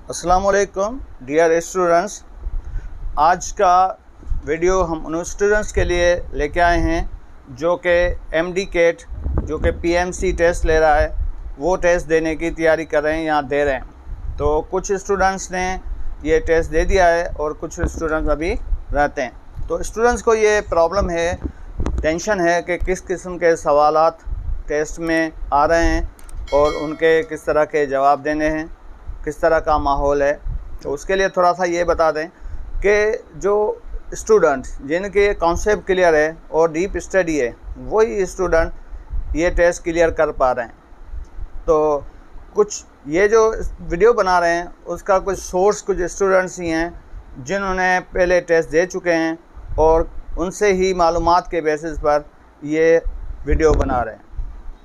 अस्सलामुअलैकुम dear students. आज का वीडियो हम उन स्टूडेंट्स के लिए लेके आए हैं जो कि एमडी केट जो कि पीएमसी टेस्ट ले रहा है, वो टेस्ट देने की तैयारी कर रहे हैं या दे रहे हैं। तो कुछ स्टूडेंट्स ने ये टेस्ट दे दिया है और कुछ स्टूडेंट्स अभी रहते हैं। तो स्टूडेंट्स को ये प्रॉब्लम है, टेंशन है कि किस किस्म के सवालात टेस्ट में आ रहे हैं और उनके किस तरह के जवाब देने हैं, किस तरह का माहौल है। तो उसके लिए थोड़ा सा ये बता दें कि जो स्टूडेंट्स जिनके कॉन्सेप्ट क्लियर है और डीप स्टडी है, वही स्टूडेंट ये टेस्ट क्लियर कर पा रहे हैं। तो कुछ ये जो वीडियो बना रहे हैं उसका कुछ सोर्स कुछ स्टूडेंट्स ही हैं जिन्होंने पहले टेस्ट दे चुके हैं और उनसे ही मालूमात के बेसिस पर ये वीडियो बना रहे हैं।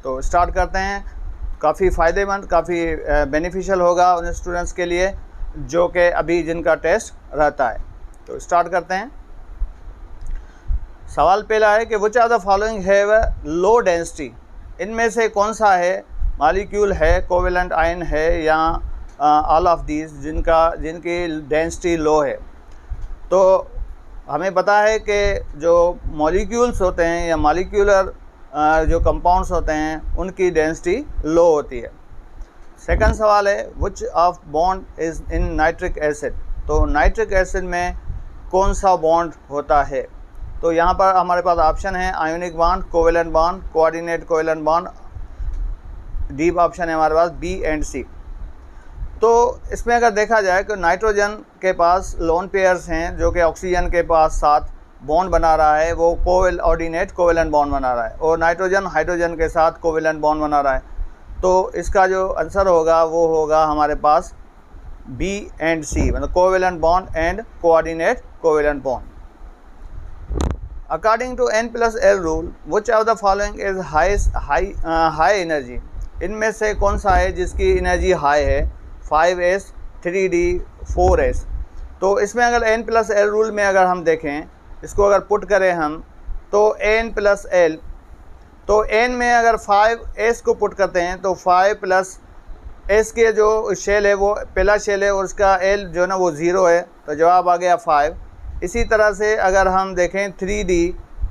तो स्टार्ट करते हैं। काफ़ी फ़ायदेमंद, काफ़ी बेनिफिशियल होगा उन स्टूडेंट्स के लिए जो कि अभी जिनका टेस्ट रहता है। तो स्टार्ट करते हैं। सवाल पहला है कि which are the following have low density. इनमें से कौन सा है, मॉलिक्यूल है, कोवेलेंट आयन है या ऑल ऑफ दीज जिनकी डेंसिटी लो है। तो हमें पता है कि जो मॉलिक्यूल्स होते हैं या मॉलिक्यूलर जो कंपाउंड्स होते हैं उनकी डेंसिटी लो होती है। सेकंड सवाल है which of bond is in nitric acid. तो नाइट्रिक एसिड में कौन सा बॉन्ड होता है। तो यहाँ पर हमारे पास ऑप्शन है ionic bond, covalent bond, coordinate covalent bond. Deep option है हमारे पास बी एंड सी। तो इसमें अगर देखा जाए कि नाइट्रोजन के पास लोन पेयर्स हैं जो कि ऑक्सीजन के पास साथ बॉन्ड बना रहा है, वो कोऑर्डिनेट कोवेलेंट बॉन्ड बना रहा है, और नाइट्रोजन हाइड्रोजन के साथ कोवेलेंट बॉन्ड बना रहा है। तो इसका जो आंसर होगा वो होगा हमारे पास बी एंड सी, मतलब covalent bond and coordinate covalent bond. According to N+L rule which of the following is high energy. इनमें से कौन सा है जिसकी एनर्जी हाई है, 5s, 3d, 4s। तो इसमें अगर N+L रूल में अगर हम देखें, इसको अगर पुट करें हम, तो N+L, तो N में अगर 5s को पुट करते हैं तो 5 + s के जो शेल है वो पहला शेल है और उसका L जो है ना वो 0 है, तो जवाब आ गया 5। इसी तरह से अगर हम देखें 3d,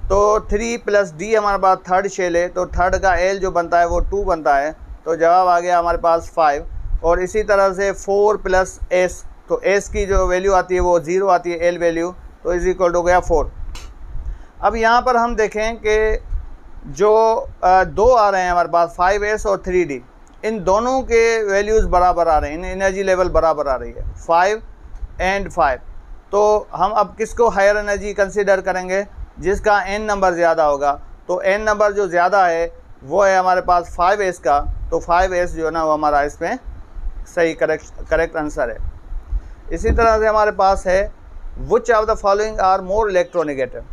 तो 3 + d हमारे पास थर्ड शेल है, तो थर्ड का L जो बनता है वो 2 बनता है, तो जवाब आ गया हमारे पास 5। और इसी तरह से 4 + s, तो s की जो वैल्यू आती है वो 0 आती है, L वैल्यू, तो इज इक्वल हो गया 4। अब यहाँ पर हम देखें कि जो दो आ रहे हैं हमारे पास 5s और 3d, इन दोनों के वैल्यूज़ बराबर आ रहे हैं, इन एनर्जी लेवल बराबर आ रही है 5 एंड 5। तो हम अब किसको हायर एनर्जी कंसीडर करेंगे, जिसका n नंबर ज़्यादा होगा। तो n नंबर जो ज़्यादा है वो है हमारे पास 5s का, तो 5s जो है ना वो हमारा इसमें सही करेक्ट आंसर है। इसी तरह से हमारे पास है which of the following are more electronegative.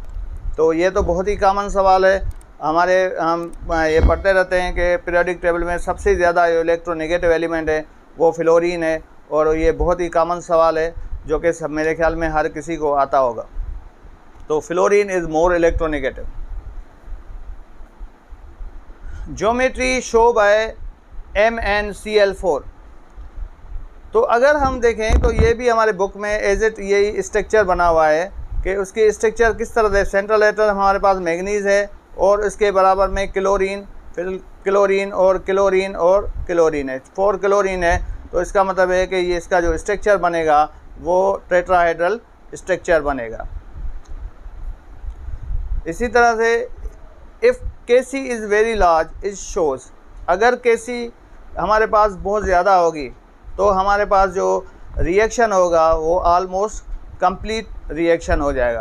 तो ये तो बहुत ही कॉमन सवाल है, हम ये पढ़ते रहते हैं कि पीरियोडिक टेबल में सबसे ज़्यादा जो इलेक्ट्रोनेगेटिव एलिमेंट है वो फ्लोरीन है, और ये बहुत ही कॉमन सवाल है जो कि सब मेरे ख्याल में हर किसी को आता होगा। तो fluorine is more electronegative. Geometry show by MnCl4। तो अगर हम देखें तो ये भी हमारे बुक में एज इट यही स्ट्रक्चर बना हुआ है कि उसकी स्ट्रक्चर किस तरह है। सेंट्रल एटम हमारे पास मैग्नीज है और इसके बराबर में क्लोरीन, फिर क्लोरीन और क्लोरीन और क्लोरीन है, 4 क्लोरीन है। तो इसका मतलब है कि ये इसका जो स्ट्रक्चर बनेगा वो टेट्राहेड्रल स्ट्रक्चर बनेगा। इसी तरह से if Kc is very large is shows. अगर Kc हमारे पास बहुत ज़्यादा होगी तो हमारे पास जो रिएक्शन होगा वो ऑलमोस्ट कंप्लीट रिएक्शन हो जाएगा।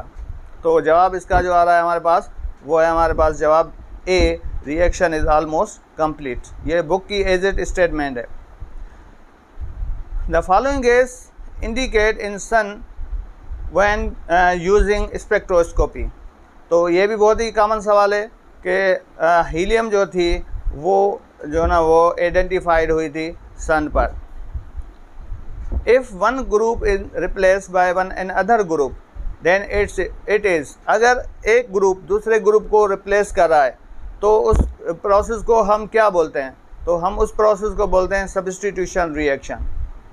तो जवाब इसका जो आ रहा है हमारे पास वो है हमारे पास जवाब A, reaction is almost complete. ये बुक की एज इट स्टेटमेंट है। The following gas indicate in sun when using spectroscopy. तो ये भी बहुत ही कॉमन सवाल है कि हीलियम जो थी वो जो ना वो आइडेंटिफाइड हुई थी सन पर। If one group is replace by one another group then it is. अगर एक ग्रुप दूसरे ग्रुप को रिप्लेस कर रहा है तो उस प्रोसेस को हम क्या बोलते हैं। तो हम उस प्रोसेस को बोलते हैं सब्स्टिट्यूशन रिएक्शन।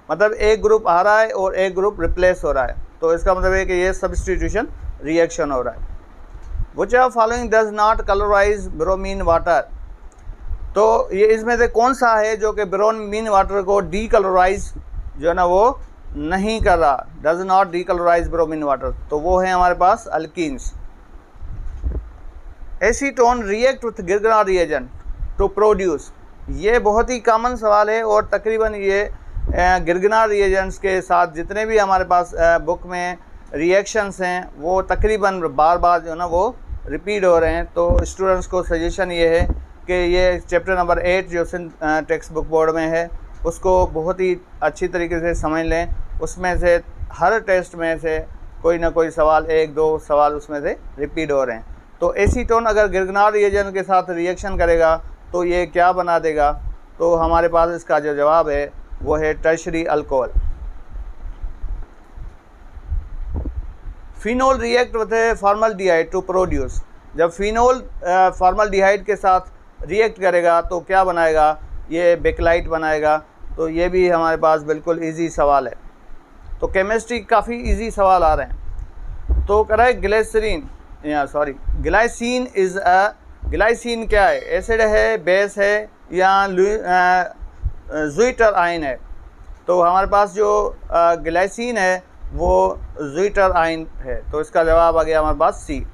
मतलब एक ग्रुप आ रहा है और एक ग्रुप रिप्लेस हो रहा है, तो इसका मतलब है कि ये सब्स्टिट्यूशन रिएक्शन हो रहा है। Which of following does not colourise bromine water, तो ये इसमें से कौन सा है जो कि ब्रोमीन वाटर को डीकलराइज जो है ना वो नहीं कर रहा, does not decolourise bromine water, तो वो है हमारे पास alkenes. Acetone react with Grignard reagent to produce, ये बहुत ही कॉमन सवाल है और तकरीबन ये गिरगना रिएजेंट्स के साथ जितने भी हमारे पास बुक में रिएक्शंस हैं वो तकरीबन बार बार जो है ना वो रिपीट हो रहे हैं। तो स्टूडेंट्स को सजेशन ये है कि ये चैप्टर नंबर 8 जो टेक्स्ट बुक बोर्ड में है उसको बहुत ही अच्छी तरीके से समझ लें। उसमें से हर टेस्ट में से कोई ना कोई सवाल, एक दो सवाल उसमें से रिपीट हो रहे हैं। तो एसीटोन अगर गिरगनार रिएजेंट के साथ रिएक्शन करेगा तो ये क्या बना देगा, तो हमारे पास इसका जो जवाब है वो है tertiary alcohol. Phenol react with formaldehyde to produce, जब फिनोल फॉर्मल्डिहाइड के साथ रिएक्ट करेगा तो क्या बनाएगा, ये बेकलाइट बनाएगा। तो ये भी हमारे पास बिल्कुल इजी सवाल है। तो केमिस्ट्री काफ़ी इजी सवाल आ रहे हैं। तो कह रहा है glycerine glycine is a, glycine क्या है, एसिड है, बेस है या ज़्विटर आयन है। तो हमारे पास जो ग्लाइसिन है वो ज़्विटर आयन है, तो इसका जवाब आ गया हमारे पास C.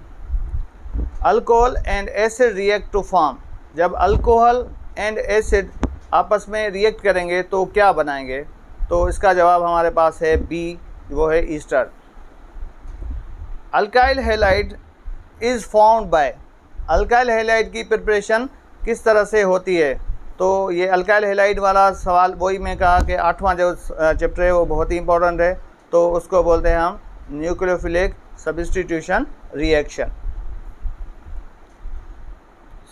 Alcohol and acid react to form, जब अल्कोहल एंड एसिड आपस में रिएक्ट करेंगे तो क्या बनाएंगे, तो इसका जवाब हमारे पास है बी, वो है Easter. Alkyl halide is formed by, alkyl halide की प्रिपरेशन किस तरह से होती है, तो ये अल्काइल हैलाइड वाला सवाल वही मैं कहा कि 8वां जो चैप्टर है वो बहुत ही इंपॉर्टेंट है, तो उसको बोलते हैं हम न्यूक्लियोफिलिक सब्स्टिट्यूशन रिएक्शन।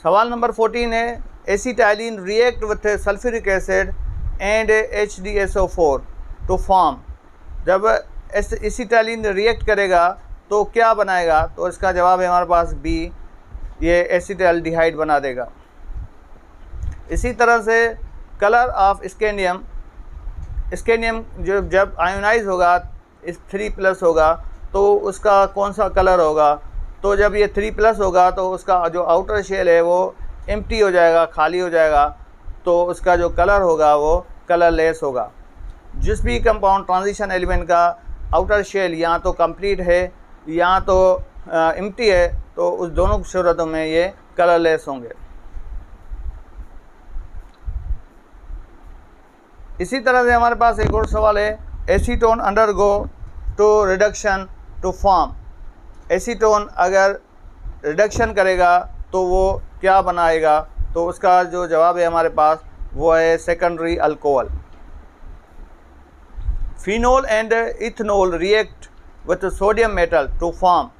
सवाल नंबर 14 है acetylene react with sulphuric acid and HDSO4 to form, जब एसिटाइलिन रिएक्ट करेगा तो क्या बनाएगा, तो इसका जवाब है हमारे पास बी, ये एसिटाल्डिहाइड बना देगा। इसी तरह से कलर ऑफ स्कैंडियम, स्कैंडियम जो जब आयोनाइज होगा इस 3+ होगा तो उसका कौन सा कलर होगा, तो जब ये 3+ होगा तो उसका जो आउटर शेल है वो एम्प्टी हो जाएगा, खाली हो जाएगा, तो उसका जो कलर होगा वो कलरलेस होगा। जिस भी कंपाउंड ट्रांजिशन एलिमेंट का आउटर शेल या तो कंप्लीट है या तो एम्प्टी है, तो उस दोनों सूरतों में ये कलरलेस होंगे। इसी तरह से हमारे पास एक और सवाल है acetone undergo to reduction to form, acetone अगर रिडक्शन करेगा तो वो क्या बनाएगा, तो उसका जो जवाब है हमारे पास वो है secondary alcohol. Phenol and ethanol react with sodium metal to form,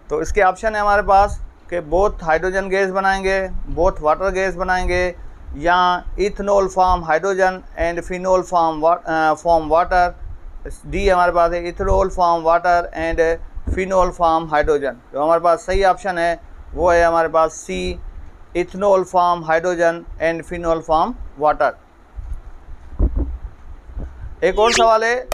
तो इसके ऑप्शन है हमारे पास कि बोथ हाइड्रोजन गैस बनाएंगे, बोथ वाटर गैस बनाएंगे, या ethanol form hydrogen and phenol form water. D हमारे पास है ethanol form water and phenol form hydrogen. जो हमारे पास सही ऑप्शन है वो है हमारे पास C, ethanol form hydrogen and phenol form water. एक और सवाल है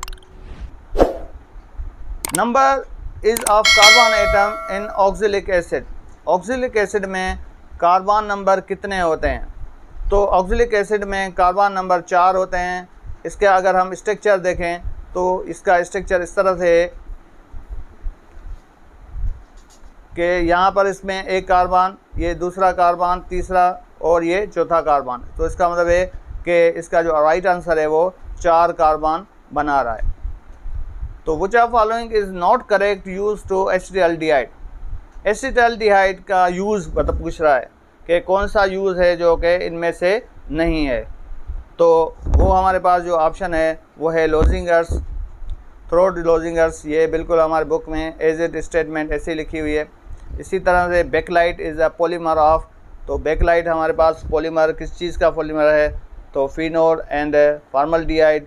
number is of carbon atom in oxalic acid, oxalic acid में कार्बन नंबर कितने होते हैं, तो ऑक्जेलिक एसिड में कार्बन नंबर 4 होते हैं। इसके अगर हम स्ट्रक्चर देखें तो इसका स्ट्रक्चर इस तरह से है कि यहाँ पर इसमें एक कार्बन, ये दूसरा कार्बन, तीसरा और ये चौथा कार्बन, तो इसका मतलब है कि इसका जो राइट आंसर है वो 4 कार्बन बना रहा है। तो which of following is not correct use to acetaldehyde, acetaldehyde का यूज़ मतलब पूछ रहा है कि कौन सा यूज़ है जो कि इनमें से नहीं है, तो वो हमारे पास जो ऑप्शन है वो है लोजिंगर्स, थ्रोट लोजिंगर्स। ये बिल्कुल हमारे बुक में एज इट स्टेटमेंट ऐसी लिखी हुई है। इसी तरह से Bakelite is a polymer of, तो बेकलाइट हमारे पास पॉलीमर किस चीज़ का पॉलीमर है, तो phenol and formaldehyde,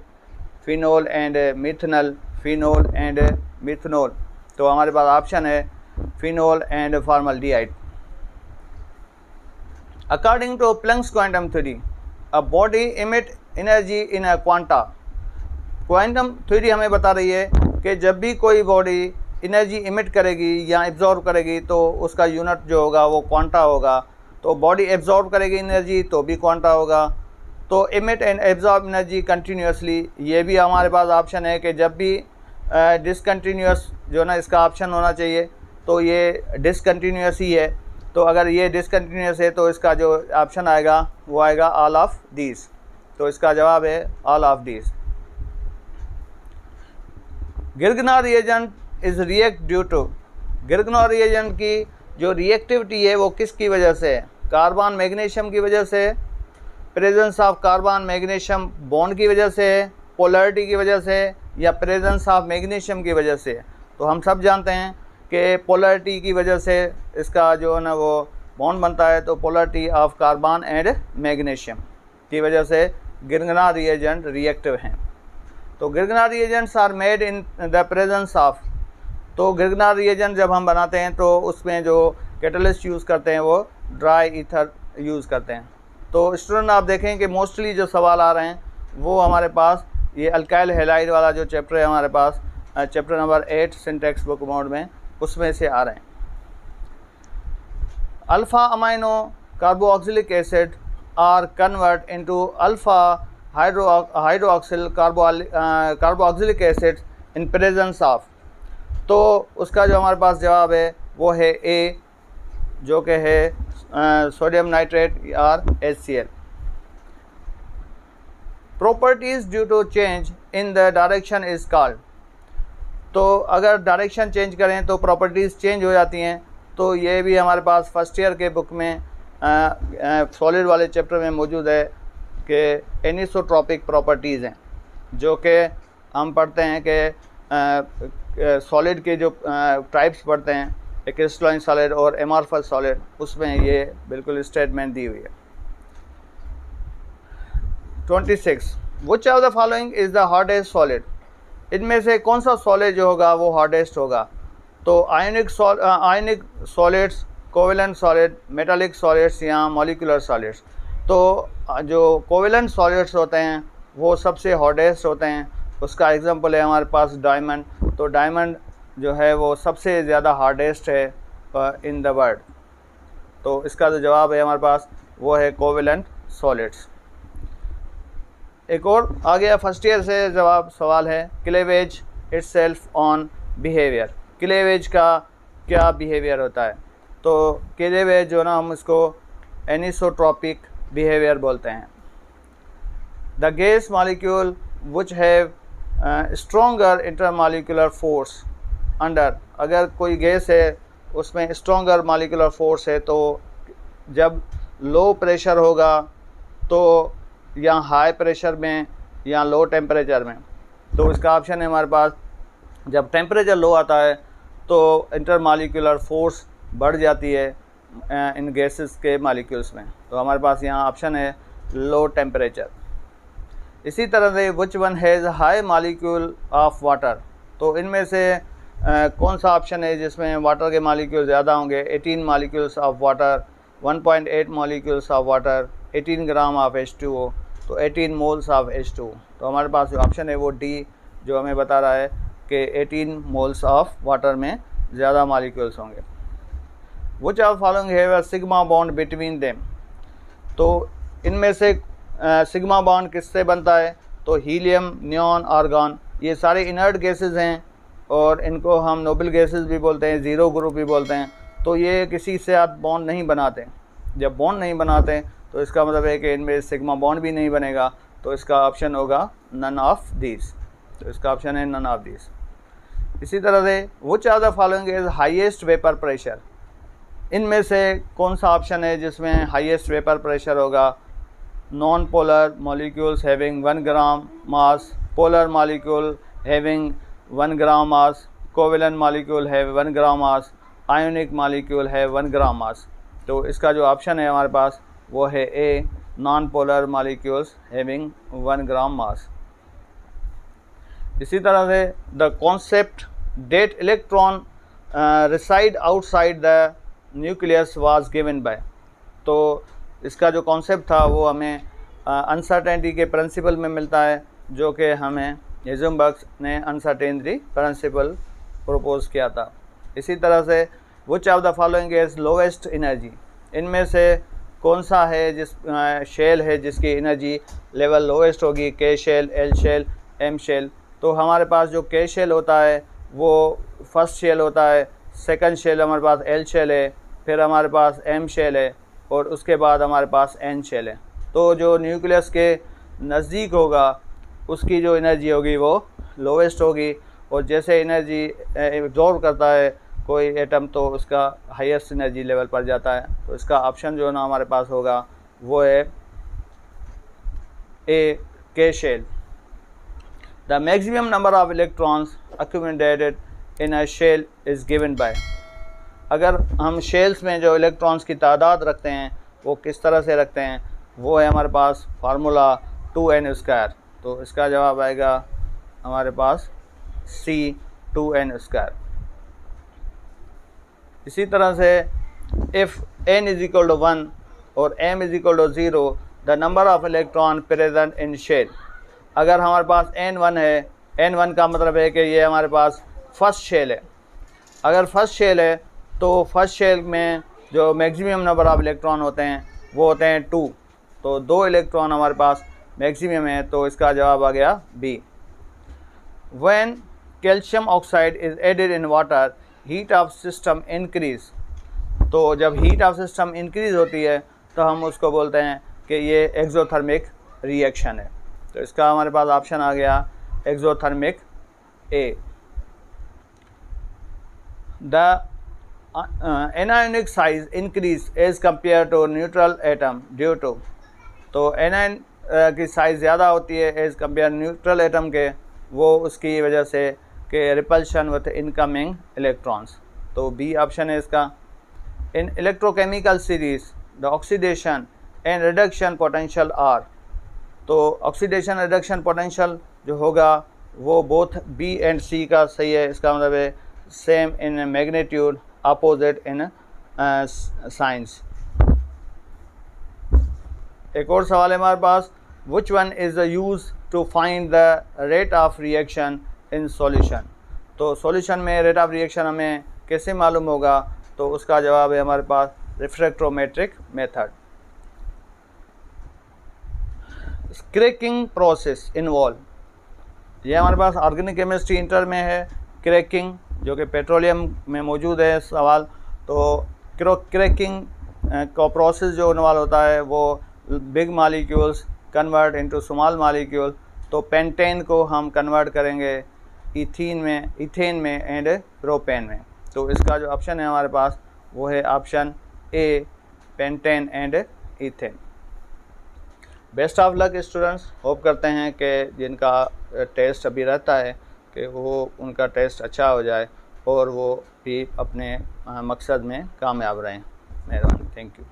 phenol and methanal, phenol and methanol, तो हमारे पास ऑप्शन है phenol and formaldehyde. According to Planck's quantum theory a body emit energy in a quanta, quantum theory हमें बता रही है कि जब भी कोई बॉडी एनर्जी इमिट करेगी या एब्जॉर्ब करेगी तो उसका यूनिट जो होगा वो क्वांटा होगा। तो बॉडी एब्जॉर्ब करेगी एनर्जी तो भी क्वांटा होगा। तो emit and absorb energy continuously, ये भी हमारे पास ऑप्शन है कि जब भी डिसकंटिन्यूस जो ना इसका ऑप्शन होना चाहिए, तो ये डिसकंटिन्यूस ही है। तो अगर ये डिसकंटिन्यूस है तो इसका जो ऑप्शन आएगा वो आएगा ऑल ऑफ दीज। तो इसका जवाब है all of these. Grignard reagent is react due to, Grignard reagent की जो रिएक्टिविटी है वो किसकी वजह से है? कार्बन मैग्नीशियम की वजह से, presence of carbon magnesium bond की वजह से, पोलैरिटी की वजह से, या प्रेजेंस ऑफ मैग्नीशियम की वजह से। तो हम सब जानते हैं कि पोलैरिटी की वजह से इसका जो है ना वो बॉन्ड बनता है। तो polarity of carbon and magnesium की वजह से गिरगना रिएजेंट रिएक्टिव हैं। तो Grignard reagents are made in the presence of, तो गिरगना रिएजेंट जब हम बनाते हैं तो उसमें जो कैटलिस्ट यूज़ करते हैं वो ड्राई ईथर यूज़ करते हैं। तो स्टूडेंट आप देखें कि मोस्टली जो सवाल आ रहे हैं वो हमारे पास ये अल्काइल हैलाइड वाला जो चैप्टर है हमारे पास, chapter number 8 syntax book mode में, उसमें से आ रहे हैं। Alpha amino carboxylic acid are convert into alpha hydroxyl carboxylic acid in presence of. तो उसका जो हमारे पास जवाब है वो है ए, जो कि है सोडियम नाइट्रेट और HCl। Properties due to change in the direction is called, तो अगर डायरेक्शन चेंज करें तो प्रॉपर्टीज़ चेंज हो जाती हैं। तो ये भी हमारे पास फर्स्ट ईयर के बुक में सॉलिड वाले चैप्टर में मौजूद है कि एनिसोट्रॉपिक प्रॉपर्टीज़ हैं, जो कि हम पढ़ते हैं कि सॉलिड के जो टाइप्स पढ़ते हैं, क्रिस्टलाइन सॉलिड और एमॉर्फस सॉलिड, उसमें ये बिल्कुल स्टेटमेंट दी हुई है। 26 विच of the following is the hardest solid, इनमें से कौन सा सॉलिड जो होगा वो हार्डेस्ट होगा? तो आयनिक solids, covalent solid, metallic solids या मॉलिक्यूलर सॉलिड्स। तो जो कोवेलेंट सॉलिड्स होते हैं वो सबसे हार्डेस्ट होते हैं। उसका एग्जांपल है हमारे पास डायमंड। तो डायमंड जो है वो सबसे ज़्यादा हार्डेस्ट है इन द वर्ल्ड। तो इसका जो जवाब है हमारे पास वो है कोवेलेंट सॉलिड्स। एक और आ गया फर्स्ट ईयर से जवाब सवाल है cleavage itself on behaviour, cleavage का क्या बिहेवियर होता है? तो क्लेवेज जो ना हम इसको एनिसोट्रॉपिक बिहेवियर बोलते हैं। The gas molecule which have stronger intermolecular force under, अगर कोई गैस है उसमें स्ट्रॉन्गर मॉलिक्यूलर फोर्स है तो जब लो प्रेशर होगा तो या हाई प्रेशर में या लो टेम्परेचर में। तो इसका ऑप्शन है हमारे पास जब टेम्परेचर लो आता है तो इंटरमॉलिक्यूलर फोर्स बढ़ जाती है इन गैसेस के मॉलिक्यूल्स में। तो हमारे पास यहाँ ऑप्शन है लो टेम्परेचर। इसी तरह से which one has high molecule of water, तो इनमें से कौन सा ऑप्शन है जिसमें वाटर के मॉलिक्यूल ज़्यादा होंगे? 18 molecules of water, 1.8 molecules of water, 18 gram of H2O, तो 18 मोल्स ऑफ H2O। तो हमारे पास जो ऑप्शन है वो डी, जो हमें बता रहा है कि 18 मोल्स ऑफ वाटर में ज़्यादा मॉलिक्यूल्स होंगे। विच of following have a sigma bond between them, तो इनमें से सिग्मा बॉन्ड किससे बनता है? तो हीलियम, नियॉन, आर्गॉन, ये सारे इनर्ट गैसेस हैं और इनको हम नोबल गैसेस भी बोलते हैं, ज़ीरो ग्रुप भी बोलते हैं। तो ये किसी से आप बॉन्ड नहीं बनाते। जब बॉन्ड नहीं बनाते तो इसका मतलब है कि इनमें सिग्मा बॉन्ड भी नहीं बनेगा। तो इसका ऑप्शन होगा नन ऑफ दीज। तो इसका ऑप्शन है नन ऑफ दीज। इसी तरह से विच of the following is highest vapour pressure, इनमें से कौन सा ऑप्शन है जिसमें हाईएस्ट वेपर प्रेशर होगा? Non polar molecules having 1 gram मास, पोलर मॉलिक्यूल हैविंग 1 ग्राम मास, कोवेलेंट मॉलिक्यूल है 1 ग्राम मास, आयोनिक मॉलिक्यूल है 1 ग्राम मास। तो इसका जो ऑप्शन है हमारे पास वो है A, non polar molecules having 1 gram mass. इसी तरह से the concept that electron reside outside the nucleus was given by, तो इसका जो कॉन्सेप्ट था वो हमें अनसर्टेनिटी के प्रिंसिपल में मिलता है, जो कि हमें हेज़नबर्ग ने अनसर्टेनिटी प्रिंसिपल प्रपोज किया था। इसी तरह से विच of the following is lowest energy, इनमें से कौन सा है जिस शेल है जिसकी एनर्जी लेवल लोवेस्ट होगी, K shell, L shell, M shell. तो हमारे पास जो के शेल होता है वो फर्स्ट शेल होता है, सेकंड शेल हमारे पास एल शेल है, फिर हमारे पास एम शेल है और उसके बाद हमारे पास एन शेल है। तो जो न्यूक्लियस के नज़दीक होगा उसकी जो एनर्जी होगी वो लोवेस्ट होगी, और जैसे एनर्जी एब्जॉर्ब करता है कोई एटम तो उसका हाईएस्ट एनर्जी लेवल पर जाता है। तो इसका ऑप्शन जो है ना हमारे पास होगा वो है A, K shell. The maximum number of electrons accumulated in a shell is given by, अगर हम शेल्स में जो इलेक्ट्रॉन्स की तादाद रखते हैं वो किस तरह से रखते हैं, वो है हमारे पास फार्मूला 2n²। तो इसका जवाब आएगा हमारे पास C 2n²। इसी तरह से इफ़ n = 1 और m = 0 the number of electron present in shell, अगर हमारे पास n1 है, n1 का मतलब है कि ये हमारे पास फर्स्ट शेल है। अगर फर्स्ट शेल है तो फर्स्ट शेल में जो मैक्सिमम नंबर ऑफ इलेक्ट्रॉन होते हैं वो होते हैं 2, तो 2 इलेक्ट्रॉन हमारे पास मैक्सिमम है। तो इसका जवाब आ गया B. When calcium oxide is added in water heat of system increase, तो जब हीट ऑफ सिस्टम इंक्रीज होती है तो हम उसको बोलते हैं कि ये एक्सोथर्मिक रिएक्शन है। तो इसका हमारे पास ऑप्शन आ गया exothermic A. The anionic size increase as compare to neutral atom due to, तो एनायन की साइज़ ज़्यादा होती है एज कंपेयर न्यूट्रल एटम के, वो उसकी वजह से कि रिपल्शन विथ इनकमिंग इलेक्ट्रॉन्स। तो बी ऑप्शन है इसका। In electrochemical series the oxidation and reduction potential are, तो ऑक्सीडेशन रिडक्शन पोटेंशियल जो होगा वो बोथ बी एंड सी का सही है। इसका मतलब है same in magnitude, opposite in science. एक और सवाल है हमारे पास, which one is the use to find the rate of reaction in solution, तो सॉल्यूशन में रेट ऑफ रिएक्शन हमें कैसे मालूम होगा, तो उसका जवाब है हमारे पास refractometric method. Cracking process involve, ये हमारे पास ऑर्गेनिक केमिस्ट्री इंटर में है, क्रैकिंग जो कि पेट्रोलियम में मौजूद है सवाल। तो क्रैकिंग का प्रोसेस जो इन्वॉल्व होता है वो big molecules convert into small molecule. तो पेंटेन को हम कन्वर्ट करेंगे इथेन में एंड प्रोपेन में। तो इसका जो ऑप्शन है हमारे पास वो है option A, pentane and ethane. Best of luck students, hope करते हैं कि जिनका टेस्ट अभी रहता है कि वो उनका टेस्ट अच्छा हो जाए और वो भी अपने मकसद में कामयाब रहें। मेहरबानी, थैंक यू।